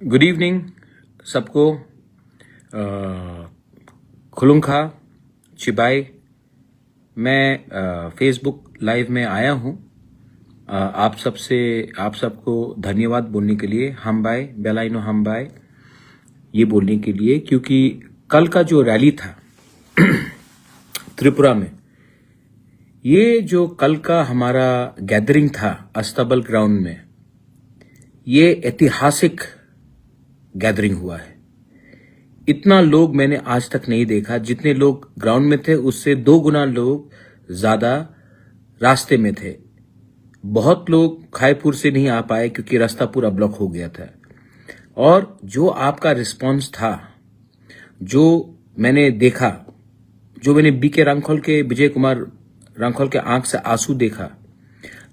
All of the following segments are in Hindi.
गुड इवनिंग सबको। खुलुंखा चिबाई। मैं फेसबुक लाइव में आया हूं। आप सबको धन्यवाद बोलने के लिए, हम बाय बेलाइनो हम बाय, ये बोलने के लिए क्योंकि कल का जो रैली था त्रिपुरा में, ये जो कल का हमारा गैदरिंग था अस्तबल ग्राउंड में, ये ऐतिहासिक गैदरिंग हुआ है। इतना लोग मैंने आज तक नहीं देखा। जितने लोग ग्राउंड में थे उससे 2 गुना लोग ज्यादा रास्ते में थे। बहुत लोग खायपुर से नहीं आ पाए क्योंकि रास्ता पूरा ब्लॉक हो गया था। और जो आपका रिस्पांस था, जो मैंने देखा, जो मैंने बीके रांखोल के, विजय कुमार रांखोल के आंख से आंसू देखा,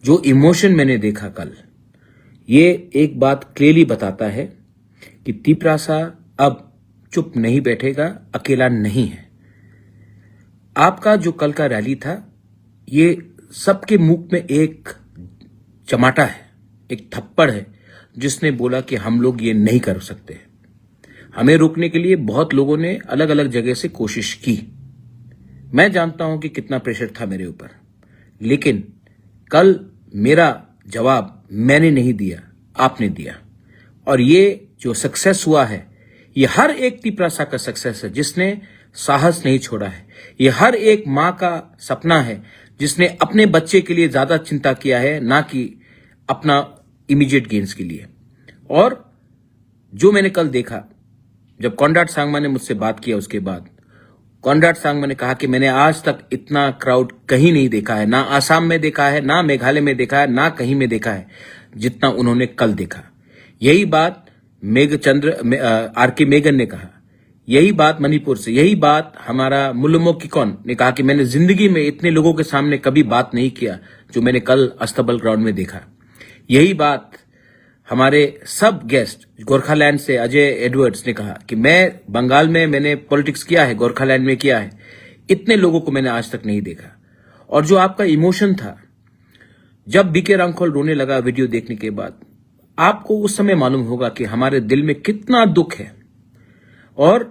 जो इमोशन मैंने देखा कल, ये एक बात क्लियरली बताता है कि तिपरासा अब चुप नहीं बैठेगा, अकेला नहीं है। आपका जो कल का रैली था, ये सबके मुंह में एक चमाटा है, एक थप्पड़ है, जिसने बोला कि हम लोग ये नहीं कर सकते। हमें रोकने के लिए बहुत लोगों ने अलग अलग जगह से कोशिश की। मैं जानता हूं कि कितना प्रेशर था मेरे ऊपर, लेकिन कल मेरा जवाब मैंने नहीं दिया, आपने दिया। और ये जो सक्सेस हुआ है, ये हर एक तिपरासा का सक्सेस है जिसने साहस नहीं छोड़ा है। ये हर एक मां का सपना है जिसने अपने बच्चे के लिए ज्यादा चिंता किया है, ना कि अपना इमीडिएट गेन्स के लिए। और जो मैंने कल देखा, जब कॉन्राड सांगमा ने मुझसे बात किया, उसके बाद कॉन्राड सांगमा ने कहा कि मैंने आज तक इतना क्राउड कहीं नहीं देखा है, ना आसाम में देखा है, ना मेघालय में देखा है, ना कहीं में देखा है जितना उन्होंने कल देखा। यही बात आर.के. मेगन ने कहा, यही बात मणिपुर से, यही बात हमारा मुल्लुमो किकोन ने कहा कि मैंने जिंदगी में इतने लोगों के सामने कभी बात नहीं किया जो मैंने कल अस्तबल ग्राउंड में देखा। यही बात हमारे सब गेस्ट गोरखालैंड से अजय एडवर्ड्स ने कहा कि मैं बंगाल में मैंने पॉलिटिक्स किया है, गोरखालैंड में किया है, इतने लोगों को मैंने आज तक नहीं देखा। और जो आपका इमोशन था, जब बीके रांखोल रोने लगा वीडियो देखने के बाद, आपको उस समय मालूम होगा कि हमारे दिल में कितना दुख है। और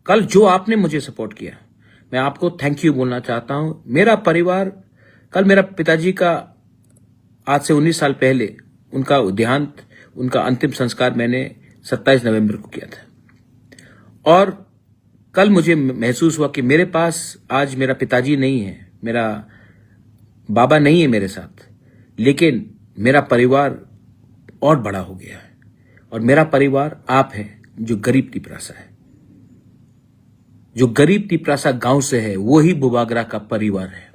कल जो आपने मुझे सपोर्ट किया, मैं आपको थैंक यू बोलना चाहता हूं। मेरा परिवार, कल मेरा पिताजी का आज से 19 साल पहले उनका देहांत, उनका अंतिम संस्कार मैंने 27 नवंबर को किया था। और कल मुझे महसूस हुआ कि मेरे पास आज मेरा पिताजी नहीं है, मेरा बाबा नहीं है मेरे साथ, लेकिन मेरा परिवार और बड़ा हो गया है। और मेरा परिवार आप है, जो गरीब तिपरासा है, जो गरीब तिपरासा गांव से है, वो ही बुबागरा का परिवार है।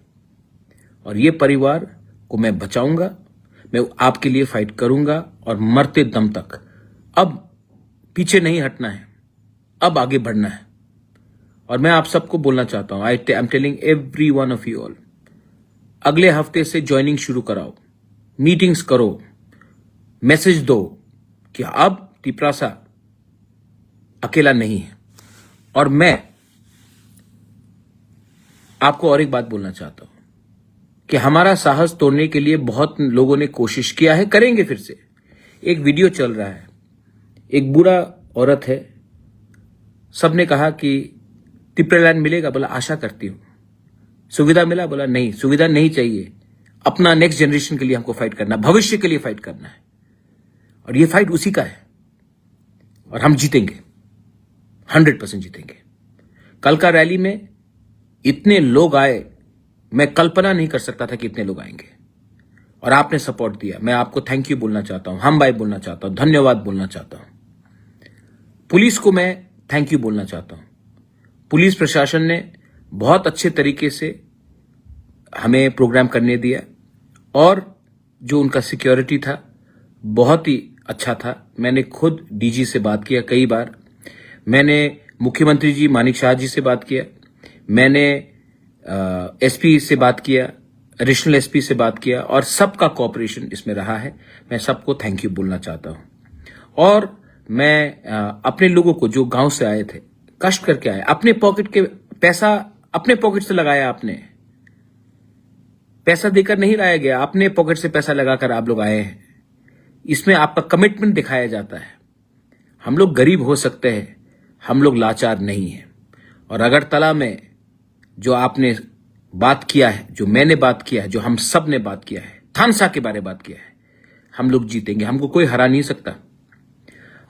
और ये परिवार को मैं बचाऊंगा, मैं आपके लिए फाइट करूंगा और मरते दम तक। अब पीछे नहीं हटना है, अब आगे बढ़ना है। और मैं आप सबको बोलना चाहता हूं, I am telling every one of you all, अगले हफ्ते से ज्वाइनिंग शुरू कराओ, मीटिंग्स करो, मैसेज दो कि अब तिपरासा अकेला नहीं है। और मैं आपको और एक बात बोलना चाहता हूं कि हमारा साहस तोड़ने के लिए बहुत लोगों ने कोशिश किया है, करेंगे फिर से। एक वीडियो चल रहा है, एक बूढ़ा औरत है, सबने कहा कि तिपरालैंड मिलेगा, बोला आशा करती हूं। सुविधा मिला, बोला नहीं, सुविधा नहीं चाहिए, अपना नेक्स्ट जनरेशन के लिए हमको फाइट करना, भविष्य के लिए फाइट करना है। और ये फाइट उसी का है, और हम जीतेंगे, 100% जीतेंगे। कल का रैली में इतने लोग आए, मैं कल्पना नहीं कर सकता था कि इतने लोग आएंगे। और आपने सपोर्ट दिया, मैं आपको थैंक यू बोलना चाहता हूं, हम भाई बोलना चाहता हूं, धन्यवाद बोलना चाहता हूं। पुलिस को मैं थैंक यू बोलना चाहता हूं। पुलिस प्रशासन ने बहुत अच्छे तरीके से हमें प्रोग्राम करने दिया, और जो उनका सिक्योरिटी था बहुत ही अच्छा था। मैंने खुद डीजी से बात किया कई बार, मैंने मुख्यमंत्री जी मानिक शाह जी से बात किया, मैंने एसपी से बात किया, एडिशनल एसपी से बात किया, और सबका कोऑपरेशन इसमें रहा है। मैं सबको थैंक यू बोलना चाहता हूं। और मैं अपने लोगों को, जो गांव से आए थे, कष्ट करके आए, अपने पॉकेट के पैसा अपने पॉकेट से लगाया, आपने पैसा देकर नहीं लाया गया, अपने पॉकेट से पैसा लगाकर आप लोग आए हैं। इसमें आपका कमिटमेंट दिखाया जाता है। हम लोग गरीब हो सकते हैं, हम लोग लाचार नहीं हैं। और अगरतला में जो आपने बात किया है, जो मैंने बात किया है, जो हम सब ने बात किया है, थानसा के बारे में बात किया है, हम लोग जीतेंगे। हमको कोई हरा नहीं सकता,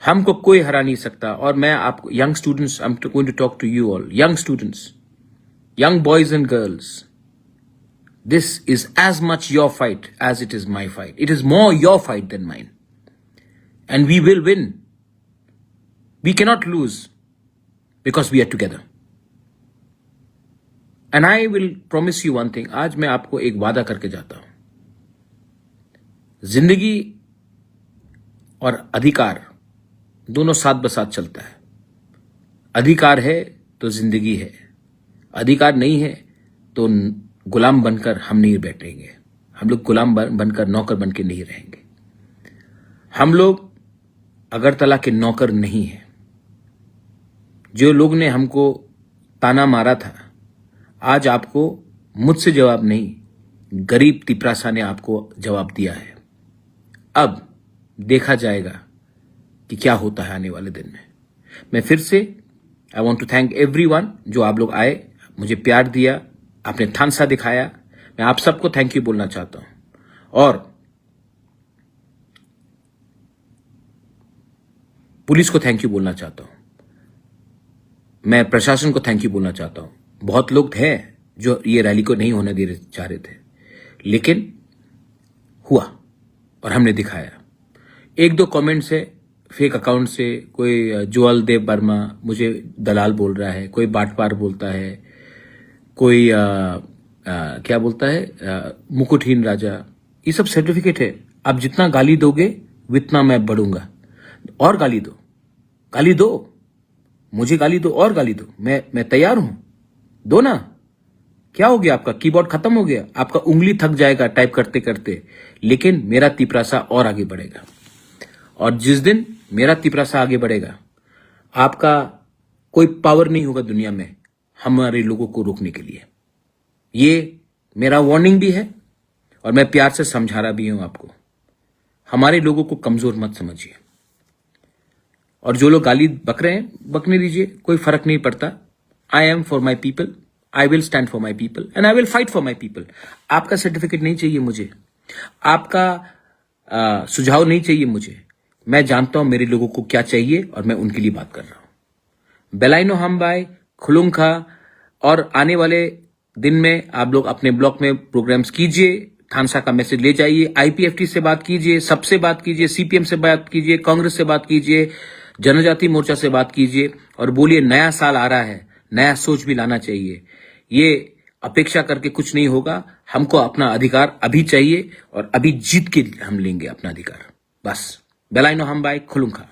हमको कोई हरा नहीं सकता। और मैं आपको young students, I am going to talk to you all, young students, young boys and girls, this is as much your fight as it is my fight. It is more your fight than mine. And we will win. We cannot lose because we are together. And I will promise you one thing. आज मैं आपको एक वादा करके जाता हूं। जिंदगी और अधिकार दोनों साथ बसाथ चलता है। अधिकार है तो जिंदगी है, अधिकार नहीं है तो गुलाम बनकर हम नहीं बैठेंगे। हम लोग गुलाम बनकर नौकर बनकर नहीं रहेंगे। हम लोग अगरतला के नौकर नहीं हैं। जो लोग ने हमको ताना मारा था, आज आपको मुझसे जवाब नहीं, गरीब तिपरासा ने आपको जवाब दिया है। अब देखा जाएगा कि क्या होता है आने वाले दिन में। मैं फिर से I want to thank everyone जो आप लोग आए, मुझे प्यार दिया, आपने थानसा दिखाया। मैं आप सबको थैंक यू बोलना चाहता हूं और पुलिस को थैंक यू बोलना चाहता हूं। मैं प्रशासन को थैंक यू बोलना चाहता हूं। बहुत लोग थे जो ये रैली को नहीं होने दे चाह रहे थे, लेकिन हुआ और हमने दिखाया। एक दो कमेंट से, फेक अकाउंट से, कोई जोअल देव वर्मा मुझे दलाल बोल रहा है, कोई बाटपार बोलता है, कोई क्या बोलता है मुकुटहीन राजा, ये सब सर्टिफिकेट है। आप जितना गाली दोगे उतना मैं बढ़ूंगा। और गाली दो, गाली दो, मुझे गाली दो और गाली दो, मैं तैयार हूं, दो ना। क्या हो गया? आपका कीबोर्ड खत्म हो गया, आपका उंगली थक जाएगा टाइप करते करते, लेकिन मेरा तिपरासा और आगे बढ़ेगा। और जिस दिन मेरा तिपरासा आगे बढ़ेगा, आपका कोई पावर नहीं होगा दुनिया में हमारे लोगों को रोकने के लिए। ये मेरा वार्निंग भी है और मैं प्यार से समझा रहा भी हूं आपको। हमारे लोगों को कमजोर मत समझिए। और जो लोग गाली बक रहे हैं, बकने दीजिए, कोई फर्क नहीं पड़ता। I am for my people, I will stand for my people and I will fight for my people. आपका सर्टिफिकेट नहीं चाहिए मुझे, आपका सुझाव नहीं चाहिए मुझे। मैं जानता हूं मेरे लोगों को क्या चाहिए और मैं उनके लिए बात कर रहा हूं। बेलाइनो हमबाई, खुलुंखा, और आने वाले दिन में आप लोग अपने ब्लॉक में प्रोग्राम्स कीजिए, थानसा का मैसेज ले जाइए, आईपीएफटी से बात कीजिए, सबसे बात कीजिए, सीपीएम से बात कीजिए, कांग्रेस से बात कीजिए, जनजाति मोर्चा से बात कीजिए और बोलिए नया साल आ रहा है, नया सोच भी लाना चाहिए। ये अपेक्षा करके कुछ नहीं होगा। हमको अपना अधिकार अभी चाहिए और अभी जीत के हम लेंगे अपना अधिकार। बस बेलाइनो हमबाई, खुलुंखा।